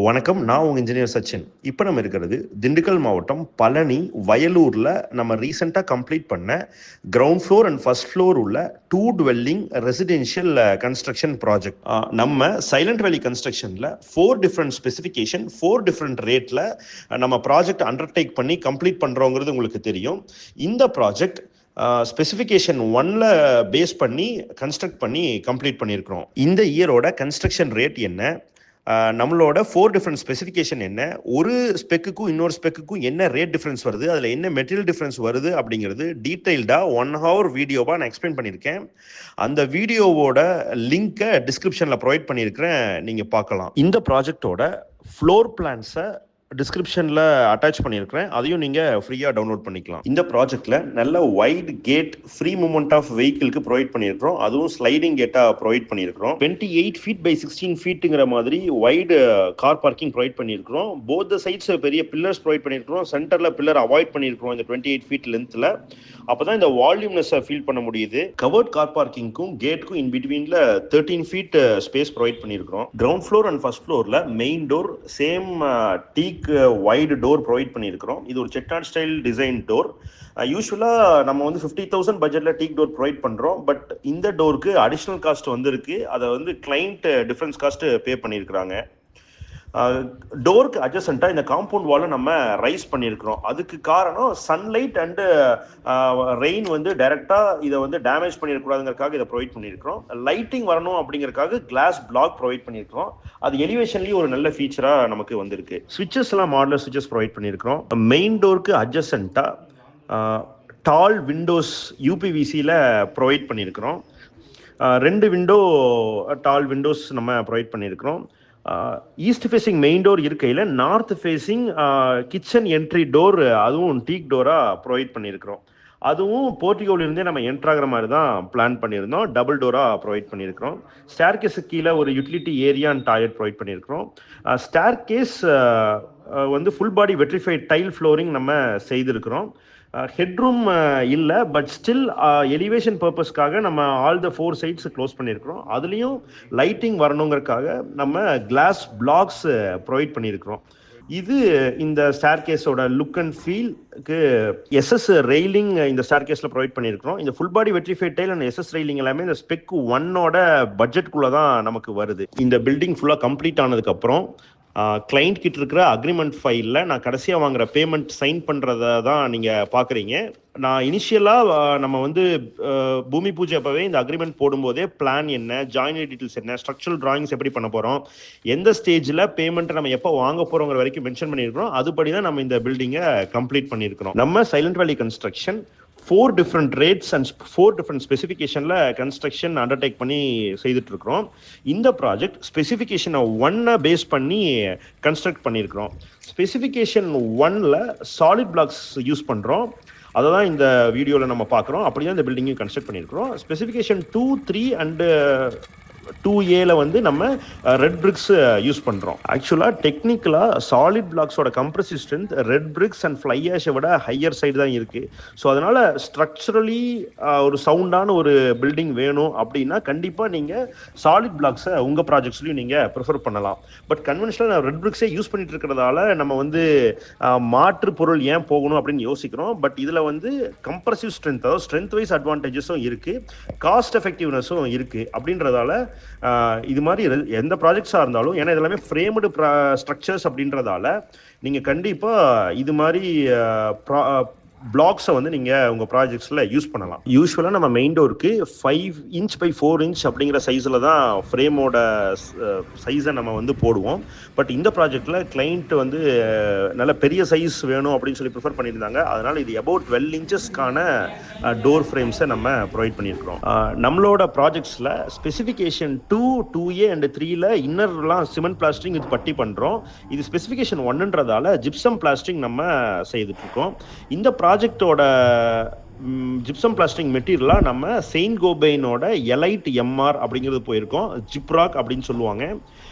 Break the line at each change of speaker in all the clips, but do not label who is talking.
வணக்கம். நான் உங்க இன்ஜினியர் சச்சின். இப்போ நம்ம இருக்கிறது திண்டுக்கல் மாவட்டம் பழனி வயலூரில் நம்ம ரீசெண்டாக கம்ப்ளீட் பண்ண ground floor and first floor உள்ள 2 dwelling ரெசிடென்ஷியல் கன்ஸ்ட்ரக்ஷன் ப்ராஜெக்ட். நம்ம சைலண்ட் வேலி கன்ஸ்ட்ரக்ஷனில் 4 டிஃப்ரெண்ட் ஸ்பெசிஃபிகேஷன் 4 டிஃப்ரெண்ட் ரேட்டில் நம்ம ப்ராஜெக்ட் அண்டர்டேக் பண்ணி கம்ப்ளீட் பண்ணுறோங்கிறது உங்களுக்கு தெரியும். இந்த ப்ராஜெக்ட் ஸ்பெசிஃபிகேஷன் 1ல் பேஸ் பண்ணி கன்ஸ்ட்ரக்ட் பண்ணி கம்ப்ளீட் பண்ணியிருக்கிறோம். இந்த இயரோட கன்ஸ்ட்ரக்ஷன் ரேட் என்ன, நம்மளோட 4 டிஃப்ரெண்ட் ஸ்பெசிஃபிகேஷன் என்ன, ஒரு ஸ்பெக்குக்கும் இன்னொரு ஸ்பெக்குக்கும் என்ன ரேட் டிஃப்ரென்ஸ் வருது, அதில் என்ன மெட்டீரியல் டிஃப்ரென்ஸ் வருது அப்படிங்கிறது டீட்டெயில்டாக 1 hour வீடியோவாக நான் எக்ஸ்பிளைன் பண்ணியிருக்கேன். அந்த வீடியோவோட லிங்க்கை டிஸ்கிரிப்ஷனில் ப்ரொவைட் பண்ணியிருக்கிறேன், நீங்கள் பார்க்கலாம். இந்த ப்ராஜெக்டோட ஃப்ளோர் பிளான்ஸை டிஸ்கிரிப்ஷனில் அட்டாச் பண்ணியிருக்கிறேன், அதையும் நீங்கள் ஃப்ரீயாக டவுன்லோட் பண்ணிக்கலாம். இந்த ப்ராஜெக்டில் நல்ல wide gate free movement of வெஹிக்கிளுக்கு ப்ரொவைட் பண்ணியிருக்கிறோம். அதுவும் ஸ்லைடிங் கேட்டாக ப்ரொவைட் பண்ணியிருக்கிறோம். 28 feet by 16 feetங்கிற மாதிரி வைடு கார் பார்க்கிங் ப்ரொவைட் பண்ணியிருக்கிறோம். போத் த சைட்ஸ் பெரிய பில்லர்ஸ் ப்ரொவைட் பண்ணியிருக்கிறோம். சென்டரில் பில்லர் அவாய்ட் பண்ணியிருக்கிறோம் இந்த 28 feet லென்த்தில். அப்போ தான் இந்த வால்யூம்னஸை ஃபீல் பண்ண முடியுது. கவர்ட் கார் பார்க்கிங்க்கும் கேட்டுக்கும் இன் பிட்வீனில் 13 feet ஸ்பேஸ் ப்ரொவைட் பண்ணியிருக்கிறோம். கிரவுண்ட் ஃப்ளோர் அண்ட் ஃபர்ஸ்ட் ஃப்ளோரில் main door same teak wide door provide பண்ணியிருக்கிறோம். இது ஒரு செட்டார்ட் ஸ்டைல் டிசைன் டோர். யூஸ்வலாக நம்ம வந்து 50,000 பட்ஜெட்டில் டீக் டோர் ப்ரொவைட் பண்ணுறோம். பட் இந்த டோருக்கு அடிஷ்னல் காஸ்ட் வந்துருக்கு. அதை வந்து கிளைண்ட் டிஃபரன்ஸ் காஸ்ட் பே பண்ணியிருக்கிறாங்க. டோருக்கு அட்ஜசண்ட்டாக இந்த காம்பவுண்ட் வாலை நம்ம ரைஸ் பண்ணியிருக்கிறோம். அதுக்கு காரணம் சன்லைட் அண்டு ரெயின் வந்து டைரெக்டாக இதை வந்து டேமேஜ் பண்ணிடக்கூடாதுங்கிறதுக்காக இதை ப்ரொவைட் பண்ணியிருக்கிறோம். லைட்டிங் வரணும் அப்படிங்கிறதுக்காக கிளாஸ் பிளாக் ப்ரொவைட் பண்ணியிருக்கிறோம். அது எலிவேஷன்லேயும் ஒரு நல்ல ஃபீச்சராக நமக்கு வந்திருக்கு. ஸ்விட்சஸ் எல்லாம் மாடலர் ஸ்விட்சஸ் ப்ரொவைட் பண்ணியிருக்கிறோம். மெயின் டோருக்கு அட்ஜசண்ட்டாக டால் விண்டோஸ் யூபிவிசியில் ப்ரொவைட் பண்ணியிருக்கிறோம். 2 விண்டோ டால் விண்டோஸ் நம்ம ப்ரொவைட் பண்ணியிருக்கிறோம். ஈஸ்ட் ஃபேஸிங் மெயின் டோர் இருக்கையில் north facing kitchen entry door அதுவும் டீக் டோராக ப்ரொவைட் பண்ணியிருக்கிறோம். அதுவும் போர்ட்டிகோவிலிருந்தே நம்ம என்ட்ராகிற மாதிரி தான் பிளான் பண்ணியிருந்தோம். டபுள் டோராக ப்ரொவைட் பண்ணியிருக்கிறோம். ஸ்டேர் கேஸுக்கு கீழே ஒரு utility area and toilet provide பண்ணியிருக்கிறோம். ஸ்டேர் கேஸ் வந்து full body vitrified tile flooring நம்ம செய்திருக்கிறோம். ஹெட்ரூம் இல்லை, பட் ஸ்டில் எலிவேஷன் பர்பஸ்க்காக நம்ம ஆல் த 4 சைட்ஸ் க்ளோஸ் பண்ணியிருக்கிறோம். அதுலேயும் லைட்டிங் வரணுங்கிறதுக்காக நம்ம கிளாஸ் பிளாக்ஸ் ப்ரொவைட் பண்ணியிருக்கிறோம். இது இந்த ஸ்டேர் கேஸோட லுக் அண்ட் ஃபீல்க்கு எஸ்எஸ் ரெயிலிங் இந்த ஸ்டேர் கேஸில் ப்ரொவைட் பண்ணியிருக்கிறோம். இந்த full body vitrified tile and SS railing எல்லாமே இந்த ஸ்பெக் 1ஓட பட்ஜெட்குள்ளே தான் நமக்கு வருது. இந்த பில்டிங் ஃபுல்லாக கம்ப்ளீட் ஆனதுக்கப்புறம் கிளைண்ட் கிட்ட இருக்கிற அக்ரிமெண்ட் ஃபைலில் நான் கடைசியாக வாங்குற பேமெண்ட் சைன் பண்ணுறத தான் நீங்கள் பார்க்குறீங்க. நான் இனிஷியலாக நம்ம வந்து பூமி பூஜை அப்போவே இந்த அக்ரிமெண்ட் போடும்போதே பிளான் என்ன, ஜாயினரி டீட்டெயில்ஸ் என்ன, ஸ்ட்ரக்சரல் டிராயிங்ஸ் எப்படி பண்ண போகிறோம், எந்த ஸ்டேஜில் பேமெண்ட்டை நம்ம எப்போ வாங்க போகிறோங்கிற வரைக்கும் மென்ஷன் பண்ணியிருக்கிறோம். அதுபடி தான் நம்ம இந்த பில்டிங்கை கம்ப்ளீட் பண்ணியிருக்கிறோம். நம்ம Silent Valley construction 4 different rates and 4 different ஸ்பெசிஃபிகேஷனில் கன்ஸ்ட்ரக்ஷன் அண்டர்டேக் பண்ணி செய்துட்ருக்கிறோம். இந்த ப்ராஜெக்ட் ஸ்பெசிஃபிகேஷனை 1 பேஸ் பண்ணி கன்ஸ்ட்ரக்ட் பண்ணியிருக்கிறோம். ஸ்பெசிஃபிகேஷன் 1ல் சாலிட் பிளாக்ஸ் யூஸ் பண்ணுறோம். அதை தான் இந்த வீடியோவில் நம்ம பார்க்குறோம். அப்படி தான் இந்த பில்டிங்கையும் கன்ஸ்ட்ரக்ட் பண்ணியிருக்கிறோம். ஸ்பெசிஃபிகேஷன் 2, 3 அண்டு 2A வந்து நம்ம ரெட் பிரிக்ஸ் யூஸ் பண்ணுறோம். ஆக்சுவலாக டெக்னிக்கலாக சாலிட் பிளாக்ஸோட compressive strength red bricks and fly ஆஷை விட ஹையர் சைடு தான் இருக்குது. ஸோ அதனால் ஸ்ட்ரக்சரலி ஒரு சவுண்டான ஒரு பில்டிங் வேணும் அப்படின்னா கண்டிப்பாக நீங்கள் சாலிட் பிளாக்ஸை உங்கள் ப்ராஜெக்ட்ஸ்லையும் நீங்கள் ப்ரிஃபர் பண்ணலாம். பட் கன்வென்ஷனல் ரெட் பிரிக்ஸே யூஸ் பண்ணிட்டு இருக்கிறதால நம்ம வந்து மாற்று பொருள் ஏன் போகணும் அப்படின்னு யோசிக்கிறோம். பட் இதில் வந்து கம்ப்ரசிவ் ஸ்ட்ரென்த், அதாவது ஸ்ட்ரென்த் வைஸ் அட்வான்டேஜஸும் இருக்குது, காஸ்ட் எஃபெக்டிவ்னஸும் இருக்குது. அப்படின்றதால இது மாதிரி எந்த ப்ராஜெக்ட்ஸாக இருந்தாலும், ஏன்னா இதெல்லாமே ஃப்ரேம்டு ஸ்ட்ரக்சர்ஸ் அப்படின்றதால நீங்கள் கண்டிப்பாக இது மாதிரி பிளாக்ஸை வந்து நீங்கள் உங்கள் ப்ராஜெக்ட்ஸில் யூஸ் பண்ணலாம். யூஸ்வலாக நம்ம மெயின் டோருக்கு 5 inch by 4 inch அப்படிங்கிற சைஸில் தான் ஃப்ரேமோட சைஸை நம்ம வந்து போடுவோம். பட் இந்த ப்ராஜெக்டில் கிளைண்ட் வந்து நல்ல பெரிய சைஸ் வேணும் அப்படின்னு சொல்லி ப்ரிஃபர் பண்ணியிருந்தாங்க. அதனால் இது about 12 inchesக்கான டோர் ஃப்ரேம்ஸை நம்ம ப்ரொவைட் பண்ணியிருக்கிறோம். நம்மளோட ப்ராஜெக்ட்ஸில் ஸ்பெசிஃபிகேஷன் 2, 2A அண்ட் 3ல இன்னர்லாம் சிமெண்ட் பிளாஸ்டரிங் இது பட்டி பண்ணுறோம். இது ஸ்பெசிஃபிகேஷன் 1ன்றதால ஜிப்சம் பிளாஸ்டரிங் நம்ம செய்துட்ருக்கோம். இந்த ப்ராஜெக்டோட ஜிப்சம் பிளாஸ்டரிங் மெட்டீரியலாக நம்ம செயின்ட் கோபைனோட எலைட் எம்ஆர் அப்படிங்கிறது போயிருக்கோம். ஜிப்ராக் அப்படின்னு சொல்லுவாங்க.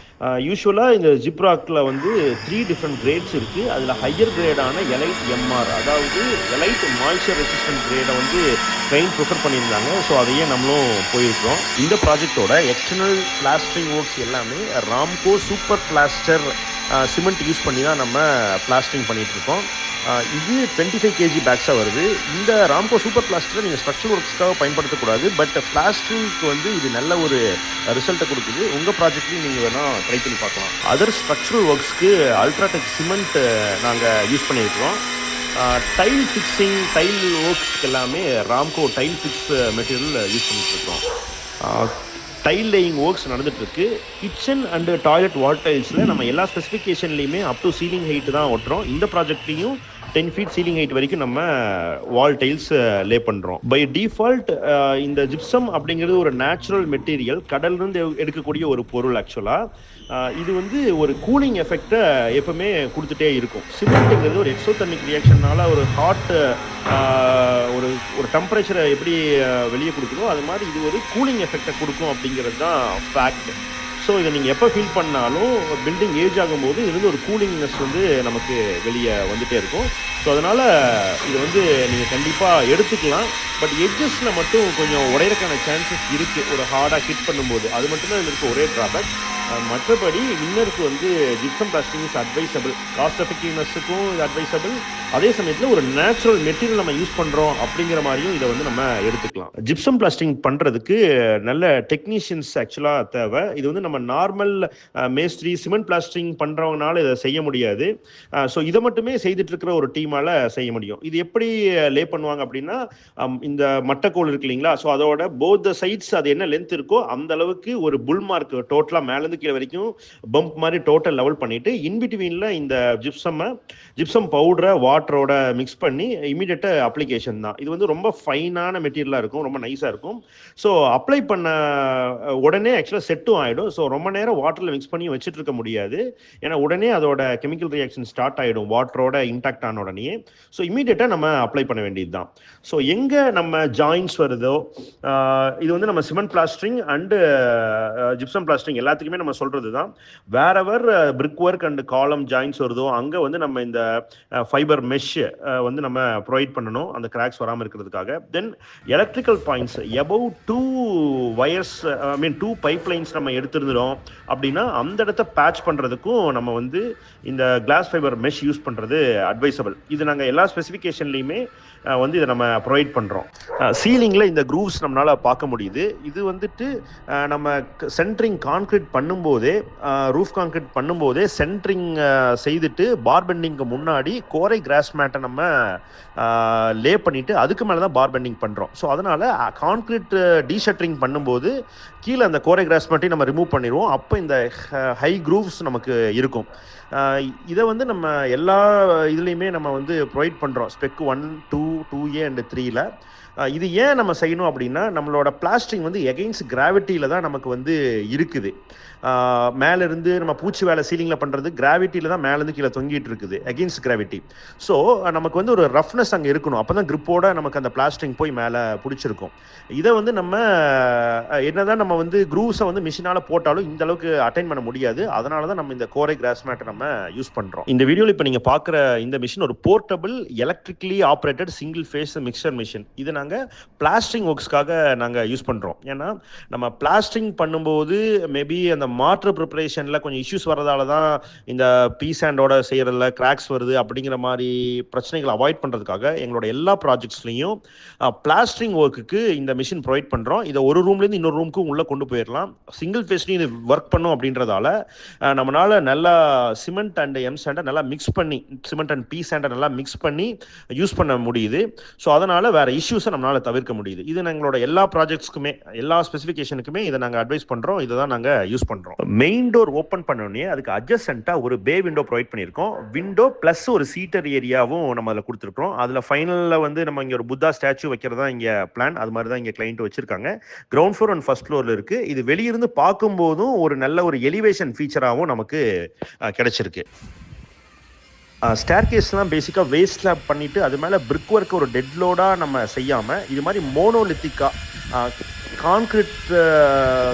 யூஸ்வலாக இந்த ஜிப்ராக்கில் வந்து 3 டிஃப்ரெண்ட் கிரேட்ஸ் இருக்குது. அதில் ஹையர் கிரேடான எலைட் எம்ஆர், அதாவது எலைட் மாய்ஸ்சர் ரெசிஸ்டன்ட் கிரேடை வந்து கிளைண்ட் ப்ரிஃபர் பண்ணியிருந்தாங்க. ஸோ அதையே நம்மளும் போயிருக்கிறோம். இந்த ப்ராஜெக்டோட எக்ஸ்டர்னல் பிளாஸ்டரிங் ஒர்க்ஸ் எல்லாமே Ramco super plaster cement use பண்ணி தான் நம்ம பிளாஸ்டரிங் பண்ணிகிட்ருக்கோம். இது 25 kg பேக்ஸாக வருது. இந்த ராம்கோ சூப்பர் பிளாஸ்டரை நீங்கள் ஸ்ட்ரக்சரல் ஒர்க்ஸ்க்காக பயன்படுத்தக்கூடாது. பட் பிளாஸ்டரிங்க்கு வந்து இது நல்ல ஒரு ரிசல்ட்டை கொடுக்குது. உங்கள் ப்ராஜெக்ட்லையும் நீங்கள் வேணால் ட்ரை பண்ணி பார்க்கலாம். அதர் ஸ்ட்ரக்சரல் ஒர்க்ஸ்க்கு அல்ட்ராடெக் சிமெண்ட் நாங்கள் யூஸ் பண்ணியிருக்கிறோம். டைல் ஃபிக்ஸிங், டைல் ஒர்க்ஸ்க்கு எல்லாமே Ramco tile fix material use பண்ணிட்டுருக்கோம். டைல் லேயிங் ஒர்க்ஸ் நடந்துகிட்ருக்கு. கிச்சன் அண்டு டாய்லெட் வால் டைல்ஸில் நம்ம எல்லா ஸ்பெசிஃபிகேஷன்லேயுமே அப் டு சீலிங் ஹைட்டு தான் ஓட்டுறோம். இந்த ப்ராஜெக்ட்லேயும் 10 feet சீலிங் ஹைட் வரைக்கும் நம்ம வால் டைல்ஸ் லே பண்ணுறோம். பை டிஃபால்ட் இந்த ஜிப்சம் அப்படிங்கிறது ஒரு நேச்சுரல் மெட்டீரியல், கடல்லேருந்து எடுக்கக்கூடிய ஒரு பொருள். ஆக்சுவலாக இது வந்து ஒரு கூலிங் எஃபெக்டை எப்பவுமே கொடுத்துட்டே இருக்கும். சிமெண்ட்டுங்கிறது ஒரு எக்ஸோதெர்மிக் ரியாக்ஷனால் ஒரு ஹாட் ஒரு ஒரு டெம்பரேச்சரை எப்படி வெளியே கொடுக்குதோ அது மாதிரி இது ஒரு கூலிங் எஃபெக்டை கொடுக்கும் அப்படிங்கிறது தான் ஃபேக்ட். ஸோ இதை நீங்கள் எப்போ ஃபீல் பண்ணாலும் பில்டிங் ஏஜ் ஆகும்போது இதுலேருந்து ஒரு கூலிங்னஸ் வந்து நமக்கு வெளியே வந்துகிட்டே இருக்கும். ஸோ அதனால் இதை வந்து நீங்கள் கண்டிப்பாக எடுத்துக்கலாம். பட் எட்ஜஸில் மட்டும் கொஞ்சம் உடையிறக்கான சான்சஸ் இருக்குது ஒரு ஹார்டாக ஹிட் பண்ணும்போது. அது மட்டும்தான் இதுக்கு ஒரே ட்ராபேக். மற்றபடி இன்னருக்கு வந்து gypsum plastering is advisable. Cost எஃபெக்டிவ்னஸுக்கும் இது அட்வைசபிள். அதே சமயத்தில் ஒரு நேச்சுரல் மெட்டீரியல் நம்ம யூஸ் பண்ணுறோம் அப்படிங்கிற மாதிரியும் இதை வந்து நம்ம எடுத்துக்கலாம். ஜிப்சம் பிளாஸ்டிங் பண்ணுறதுக்கு நல்ல டெக்னீஷியன்ஸ் ஆக்சுவலாக தேவை. இது வந்து நம்ம நார்மல் மேஸ்திரி சிமெண்ட் பிளாஸ்டிங் பண்ணுறவங்கனால இதை செய்ய முடியாது. ஸோ இதை மட்டுமே செய்துட்டு இருக்கிற ஒரு டீமால் செய்ய முடியும். இது எப்படி லே பண்ணுவாங்க அப்படின்னா, இந்த மட்டைக்கோள் இருக்கு இல்லைங்களா, ஸோ அதோட போத் சைட்ஸ் அது என்ன லென்த் இருக்கோ அந்த அளவுக்கு ஒரு புல் மார்க் டோட்டலாக மேலேருந்து கீழே வரைக்கும் பம்ப் மாதிரி டோட்டல் லெவல் பண்ணிட்டு இன்பிட்வீனில் இந்த ஜிப்சம் பவுடரை வாட்டரோட மிக்ஸ் பண்ணி இமீடியட்டா அப்ளிகேஷன் தான். இது வந்து ரொம்ப ஃபைனான மெட்டீரியலாக இருக்கும், ரொம்ப நைஸாக இருக்கும். ஸோ அப்ளை பண்ண உடனே ஆக்சுவலாக செட்டும் ஆகிடும். ஸோ ரொம்ப நேரம் வாட்டரில் மிக்ஸ் பண்ணி வச்சுட்டு இருக்க முடியாது. ஏன்னா உடனே அதோட கெமிக்கல் ரியாக்ஷன் ஸ்டார்ட் ஆகிடும் வாட்டரோட இன்டாக்ட் ஆன உடனே. ஸோ இமீடியட்டாக நம்ம அப்ளை பண்ண வேண்டியது தான். ஸோ எங்கே நம்ம ஜாயின்ஸ் வருதோ, இது வந்து நம்ம cement plastering and gypsum plastering எல்லாத்துக்குமே நம்ம சொல்கிறது தான். வேறவர் brick work and column joins வருதோ அங்கே வந்து நம்ம இந்த ஃபைபர் மெஷ் வந்து நம்ம ப்ரொவைட் பண்ணணும் அந்த கிராக்ஸ் வராமல் இருக்கிறதுக்காக. Then electrical points above 2 wires, I mean 2 pipe lines நம்ம எடுத்துருந்தோம் அப்படின்னா அந்த இடத்த பேட்ச் பண்ணுறதுக்கும் நம்ம வந்து இந்த கிளாஸ் ஃபைபர் மெஷ் யூஸ் பண்ணுறது அட்வைசபிள். இது நாங்கள் எல்லா ஸ்பெசிஃபிகேஷன்லையுமே வந்து இதை நம்ம ப்ரொவைட் பண்ணுறோம். சீலிங்கில் இந்த க்ரூவ்ஸ் நம்மளால் பார்க்க முடியுது. இது வந்துட்டு நம்ம சென்ட்ரிங் கான்க்ரீட் பண்ணும்போதே, ரூஃப் கான்க்ரீட் பண்ணும்போதே சென்ட்ரிங் செய்துட்டு பார் பெண்டிங்க்கு முன்னாடி கோரை கிராஸ் மேட்டை நம்ம லே பண்ணிவிட்டு அதுக்கு மேலே தான் பார் பெண்டிங் பண்ணுறோம். ஸோ அதனால் கான்க்ரீட் டீஷட்டரிங் பண்ணும்போது கீழே அந்த கோரை கிராஸ் மேட்டையும் நம்ம ரிமூவ் பண்ணிடுவோம். அப்போ இந்த ஹை க்ரூவ்ஸ் நமக்கு இருக்கும். இதை வந்து நம்ம எல்லா இதுலேயுமே நம்ம வந்து ப்ரொவைட் பண்ணுறோம். ஸ்பெக் 1, 2, 2A அண்ட் 3ல. இது ஏன் நம்ம செய்யணும் அப்படின்னா, நம்மளோட பிளாஸ்டிங் வந்து எகெயின்ஸ்ட் கிராவிட்டியில் தான் நமக்கு வந்து இருக்குது. மேலேருந்து நம்ம பூச்சி வேலை சீலிங்கில் பண்ணுறது கிராவிட்டியில் தான் மேலேருந்து கீழே தொங்கிட்டு இருக்குது, எகெயின்ஸ்ட் கிராவிட்டி. ஸோ நமக்கு வந்து ஒரு ரஃப்னஸ் அங்கே இருக்கணும். அப்போ தான் கிரிப்போட நமக்கு அந்த பிளாஸ்டிங் போய் மேலே பிடிச்சிருக்கும். இதை வந்து நம்ம என்னதான் நம்ம வந்து க்ரூஸை வந்து மிஷினால் போட்டாலும் இந்த அளவுக்கு அட்டைன் பண்ண முடியாது. அதனால தான் நம்ம இந்த கோரை கிராஸ் மேட்டை நம்ம யூஸ் பண்ணுறோம். இந்த வீடியோவில் இப்போ நீங்கள் பார்க்குற இந்த மிஷின் ஒரு portable electrically operated single phase mixer machine. இது நாங்கள் பிளாஸ்டிங் ஒர்க்ஸ்க்காக நாங்கள் யூஸ் பண்ணுறோம். ஏன்னா நம்ம பிளாஸ்டிங் பண்ணும்போது மேபி அந்த மாற்று ப்ரிப்பரேஷனில் கொஞ்சம் இஷ்யூஸ் வரதால தான் இந்த பீசாண்டோட செய்கிறதுல கிராக்ஸ் வருது அப்படிங்கிற மாதிரி பிரச்சனைகளை அவாய்ட் பண்ணுறதுக்காக எங்களோட எல்லா ப்ராஜெக்ட்ஸ்லையும் பிளாஸ்டரிங் ஒர்க்குக்கு இந்த மிஷின் ப்ரொவைட் பண்ணுறோம். இதை ஒரு ரூம்லேருந்து இன்னொரு ரூமுக்கு உள்ளே கொண்டு போயிடலாம். சிங்கிள் ஃபேஸ்லையும் இது ஒர்க் பண்ணும் அப்படின்றதால நம்மளால் நல்லா சிமெண்ட் அண்ட் எம் சாண்டை நல்லா மிக்ஸ் பண்ணி, சிமெண்ட் அண்ட் பீ சாண்டை நல்லா மிக்ஸ் பண்ணி யூஸ் பண்ண முடியுது. ஸோ அதனால் வேறு இஷ்யூஸை நம்மளால் தவிர்க்க முடியுது. இது எங்களோட எல்லா ப்ராஜெக்ட்ஸ்க்குமே, எல்லா ஸ்பெசிஃபிகேஷனுக்குமே இதை நாங்கள் அட்வைஸ் பண்ணுறோம். இதை தான் நாங்கள் யூஸ் பண்ணுறோம். மெயின் டோர் ஓப்பன் பண்ணோடனே அதுக்கு அட்ஜஸ்டண்ட்டாக ஒரு பே விண்டோ ப்ரொவைட் பண்ணியிருக்கோம். விண்டோ ப்ளஸ் ஒரு சீட்டர் ஏரியாவும் நம்ம அதில் கொடுத்துருக்கோம். அதில் ஃபைனலில் வந்து நம்ம இங்கே ஒரு புத்தா ஸ்டாச்சு வைக்கிறது தான் இங்கே பிளான். அது மாதிரி தான் இங்கே கிளைண்ட் வச்சிருக்காங்க. கிரவுண்ட் ஃப்ளோர் அண்ட் ஃபர்ஸ்ட் ஃப்ளோரில் இருக்குது. இது வெளியிருந்து பார்க்கும்போதும் ஒரு நல்ல ஒரு எலிவேஷன் ஃபீச்சராகவும் நமக்கு கிடைச்சிருக்கு. ஸ்டேர் கேஸ்லாம் பேசிக்காக வேஸ்ட் ஸ்லாப் பண்ணிவிட்டு அது மேலே பிரிக் ஒர்க் ஒரு டெட் லோடாக நம்ம செய்யாமல் இது மாதிரி மோனோலித்திக்காக கான்க்ரீட்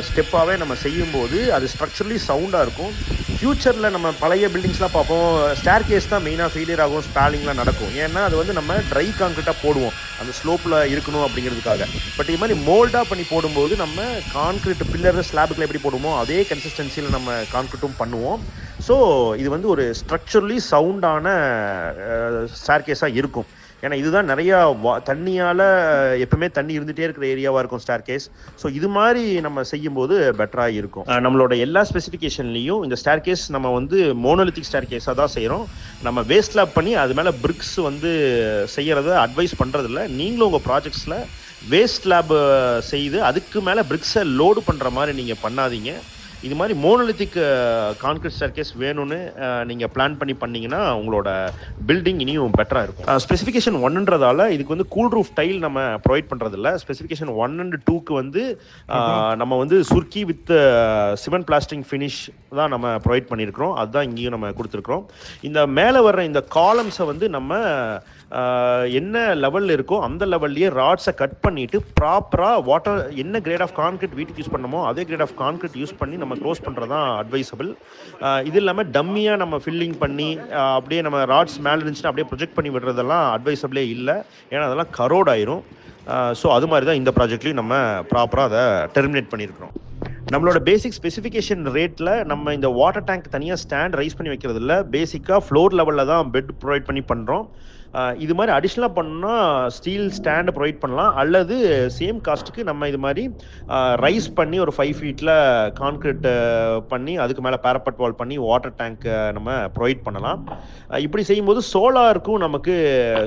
ஸ்டெப்பாகவே நம்ம செய்யும்போது அது ஸ்ட்ரக்சரலி சவுண்டாக இருக்கும். ஃப்யூச்சரில் நம்ம பழைய பில்டிங்ஸ்லாம் பார்ப்போம், ஸ்டேர் கேஸ் தான் மெயினாக ஃபெயிலியர் ஆகும், ஸ்பேலிங்லாம் நடக்கும். ஏன்னா அது வந்து நம்ம ட்ரை கான்க்ரீட்டாக போடுவோம் அந்த ஸ்லோப்பில் இருக்கணும் அப்படிங்கிறதுக்காக. பட் இது மாதிரி மோல்டாக பண்ணி போடும்போது நம்ம கான்க்ரீட் பில்லர் ஸ்லாபுக்கில் எப்படி போடுவோமோ அதே கன்சிஸ்டன்சியில் நம்ம கான்க்ரீட்டும் பண்ணுவோம். ஸோ இது வந்து ஒரு ஸ்ட்ரக்சரலி சவுண்டான ஸ்டேர் கேஸாக இருக்கும். ஏன்னா இதுதான் நிறையா தண்ணியால் எப்பவுமே தண்ணி இருந்துகிட்டே இருக்கிற ஏரியாவாக இருக்கும் ஸ்டேர் கேஸ். ஸோ இது மாதிரி நம்ம செய்யும்போது பெட்டராக இருக்கும். நம்மளோட எல்லா ஸ்பெசிஃபிகேஷன்லேயும் இந்த ஸ்டேர் கேஸ் நம்ம வந்து மோனோலித்திக் ஸ்டேர் கேஸாக தான் செய்கிறோம். நம்ம வேஸ்ட் லேப் பண்ணி அது மேலே பிரிக்ஸ் வந்து செய்கிறத அட்வைஸ் பண்ணுறதில்ல. நீங்களும் உங்கள் ப்ராஜெக்ட்ஸில் வேஸ்ட் லேப் செய்து அதுக்கு மேலே பிரிக்ஸை லோடு பண்ணுற மாதிரி நீங்கள் பண்ணாதீங்க. இது மாதிரி மோனோலித்திக் கான்கிரீட் ஸ்டேர்கேஸ் வேணும்னு நீங்கள் பிளான் பண்ணி பண்ணிங்கன்னா உங்களோட பில்டிங் இனியும் பெட்டராக இருக்கும். ஸ்பெசிஃபிகேஷன் 1ன்றதால இதுக்கு வந்து கூல் ரூஃப் டைல் நம்ம ப்ரொவைட் பண்ணுறதில்ல. ஸ்பெசிஃபிகேஷன் 1 and 2க்கு வந்து நம்ம வந்து surkhi with cement blasting finish தான் நம்ம ப்ரொவைட் பண்ணியிருக்கிறோம். அதுதான் இங்கேயும் நம்ம கொடுத்துருக்குறோம். இந்த மேலே வர்ற இந்த காலம்ஸை வந்து நம்ம என்ன லெவலில் இருக்கோ அந்த லெவல்லையே ராட்ஸை கட் பண்ணிவிட்டு ப்ராப்பராக வாட்டர் என்ன கிரேட் ஆஃப் கான்கிரீட் வீட்டுக்கு யூஸ் பண்ணமோ அதே கிரேட் ஆஃப் கான்கிரீட் யூஸ் பண்ணி நம்ம க்ளோஸ் பண்ணுறது தான் அட்வைசபிள். இது இல்லாமல் டம்மியாக நம்ம ஃபில்லிங் பண்ணி அப்படியே நம்ம ராட்ஸ் மேலே இருந்துச்சுன்னா அப்படியே ப்ரொஜெக்ட் பண்ணி விடுறதெல்லாம் அட்வைசபிளே இல்லை. ஏன்னா அதெல்லாம் கரோட் ஆயிரும். ஸோ அது மாதிரி தான் இந்த ப்ராஜெக்ட்லையும் நம்ம ப்ராப்பராக அதை டெர்மினேட் பண்ணியிருக்கிறோம். நம்மளோட பேசிக் ஸ்பெசிஃபிகேஷன் ரேட்டில் நம்ம இந்த வாட்டர் டேங்க் தனியாக ஸ்டாண்ட் ரைஸ் பண்ணி வைக்கிறது இல்லை. பேசிக்காக ஃப்ளோர் லெவலில் தான் பெட் ப்ரொவைட் பண்ணி பண்ணுறோம். இது மாதிரி அடிஷ்னலாக பண்ணால் ஸ்டீல் ஸ்டாண்டு ப்ரொவைட் பண்ணலாம், அல்லது சேம் காஸ்ட்டுக்கு நம்ம இது மாதிரி ரைஸ் பண்ணி ஒரு 5 feet கான்க்ரீட் பண்ணி அதுக்கு மேலே பேரப்பட் வால் பண்ணி வாட்டர் டேங்க் நம்ம ப்ரொவைட் பண்ணலாம். இப்படி செய்யும்போது சோலாருக்கும் நமக்கு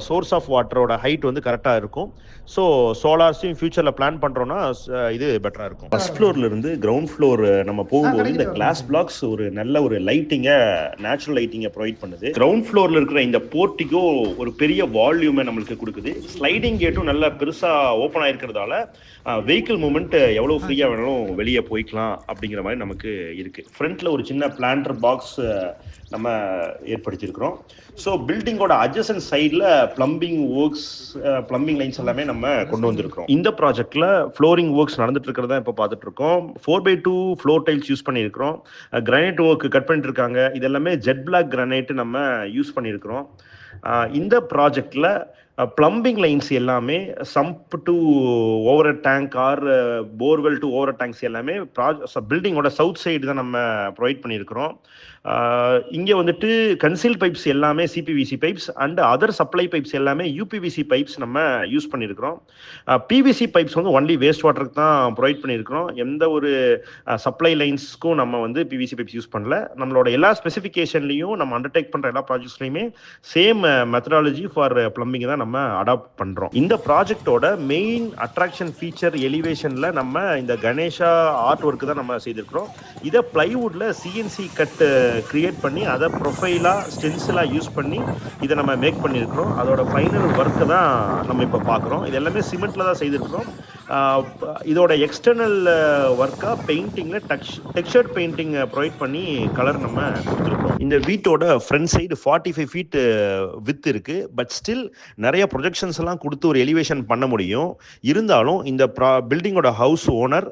சோர்ஸ் ஆஃப் வாட்டரோட ஹைட் வந்து கரெக்டாக இருக்கும். ஸோ சோலார்ஸையும் ஃபியூச்சரில் பிளான் பண்ணுறோன்னா இது பெட்டராக இருக்கும். ஃபர்ஸ்ட் ஃப்ளோர்லேருந்து கிரவுண்ட் ஃப்ளோர் நம்ம போகும்போது இந்த கிளாஸ் பிளாக்ஸ் ஒரு நல்ல ஒரு லைட்டிங்கை, நேச்சுரல் லைட்டிங்கை ப்ரொவைட் பண்ணுது. கிரவுண்ட் ஃப்ளோரில் இருக்கிற இந்த போர்ட்டிகோ ஒரு பெரிய வால்யூமை நம்மளுக்கு கொடுக்குது. ஸ்லைடிங் கேட்டும் நல்லா பெருசாக ஓப்பன் ஆகிருக்கிறதால வெஹிக்கிள் மூவ்மெண்ட் எவ்வளோ ஃப்ரீயாக வேணாலும் வெளியே போய்க்கலாம் அப்படிங்கிற மாதிரி நமக்கு இருக்குது. ஃப்ரண்ட்டில் ஒரு சின்ன பிளான்டர் பாக்ஸ் நம்ம ஏற்படுத்தியிருக்கிறோம். ஸோ பில்டிங்கோட அட்ஜசன்ட் சைடில் பிளம்பிங் ஒர்க்ஸ், பிளம்பிங் லைன்ஸ் எல்லாமே நம்ம கொண்டு வந்திருக்கிறோம். இந்த ப்ராஜெக்டில் ஃப்ளோரிங் ஒர்க்ஸ் நடந்துட்டு இருக்கிறதா இப்போ பார்த்துட்டு இருக்கோம். 4x2 ஃப்ளோர் டைல்ஸ் யூஸ் பண்ணியிருக்கிறோம். கிரானைட் ஒர்க் கட் பண்ணிட்டு இருக்காங்க. இது எல்லாமே ஜெட் பிளாக் கிரானைட் நம்ம யூஸ் பண்ணியிருக்கிறோம். இந்த ப்ராஜெக்டில் பிளம்பிங் லைன்ஸ் எல்லாமே sump to over tank or borewell to over tanks எல்லாமே பில்டிங்கோட சவுத் சைடு தான் நம்ம ப்ரொவைட் பண்ணியிருக்கிறோம். இங்கே வந்துட்டு கன்சீல் பைப்ஸ் எல்லாமே CPVC pipes and other supply pipes எல்லாமே யூபிவிசி பைப்ஸ் நம்ம யூஸ் பண்ணியிருக்கிறோம். பிவிசி பைப்ஸ் வந்து ஒன்லி வேஸ்ட் வாட்டருக்கு தான் ப்ரொவைட் பண்ணியிருக்கிறோம். எந்த ஒரு சப்ளை லைன்ஸ்க்கும் நம்ம வந்து பிவிசி பைப்ஸ் யூஸ் பண்ணல. நம்மளோட எல்லா ஸ்பெசிஃபிகேஷன்லையும் நம்ம அண்டர்டேக் பண்ணுற எல்லா ப்ராஜெக்ட்ஸ்லையுமே சேம் மெத்தடாலஜி ஃபார் பிளம்பிங் தான் நம்ம அடாப்ட் பண்ணுறோம். இந்த ப்ராஜெக்டோட மெயின் அட்ராக்ஷன் ஃபீச்சர் எலிவேஷனில் நம்ம இந்த கணேஷா ஆர்ட் ஒர்க்கு தான் நம்ம செய்திருக்கிறோம். இதை பிளைவுட்டில் சிஎன்சி கட் கிரியேட் பண்ணி அதை ப்ரொஃபைலாக ஸ்டென்சிலாக யூஸ் பண்ணி இதை நம்ம மேக் பண்ணியிருக்கிறோம். அதோட ஃபைனல் ஒர்க்கு தான் நம்ம இப்போ பார்க்குறோம். இது எல்லாமே சிமெண்ட்டில் தான் செய்திருக்கிறோம். இதோட எக்ஸ்டர்னல் ஒர்க்காக பெயிண்டிங்கில் டெக்ஸ்சர்ட் பெயிண்டிங் ப்ரொவைட் பண்ணி கலர் நம்ம கொடுத்துருக்கோம். இந்த வீட்டோட ஃப்ரண்ட் சைடு 45 feet வித் இருக்குது. பட் ஸ்டில் நிறைய ப்ரொஜெக்ஷன்ஸ் எல்லாம் கொடுத்து ஒரு எலிவேஷன் பண்ண முடியும். இருந்தாலும் இந்த பில்டிங்கோட ஹவுஸ் ஓனர்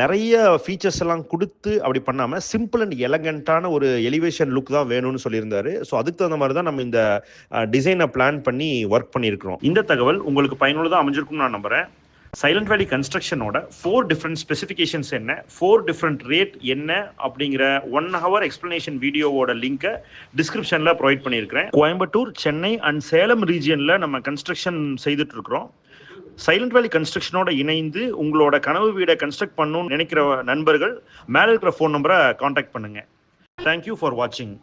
நிறைய ஃபீச்சர்ஸ் எல்லாம் கொடுத்து அப்படி பண்ணாமல் சிம்பிள் அண்ட் எலகண்டான ஒரு எலிவேஷன் லுக் தான் வேணும்னு சொல்லியிருந்தாரு. ஸோ அதுக்கு தகுந்த மாதிரி தான் நம்ம இந்த டிசைனை பிளான் பண்ணி ஒர்க் பண்ணியிருக்கிறோம். இந்த தகவல் உங்களுக்கு பயனுள்ளதாக அமைஞ்சிருக்கும்னு நான் நம்புகிறேன். சைலண்ட் வேலி கன்ஸ்ட்ரக்ஷனோட 4 different ஸ்பெசிஃபிகேஷன்ஸ் என்ன, 4 different ரேட் என்ன அப்படிங்கிற 1 hour எக்ஸ்பிளனேஷன் வீடியோவோட லிங்கை டிஸ்கிரிப்ஷனில் ப்ரொவைட் பண்ணியிருக்கிறேன். கோயம்புத்தூர், சென்னை அண்ட் சேலம் ரீஜியனில் நம்ம கன்ஸ்ட்ரக்ஷன் செய்துட்டு இருக்கிறோம். சைலண்ட் வேலி கன்ஸ்ட்ரக்ஷனோட இணைந்து உங்களோட கனவு வீடை கன்ஸ்ட்ரக்ட் பண்ணணும்னு நினைக்கிற நண்பர்கள் மேலே இருக்கிற ஃபோன் நம்பரை காண்டாக்ட் பண்ணுங்கள். தேங்க்யூ ஃபார் வாட்சிங்.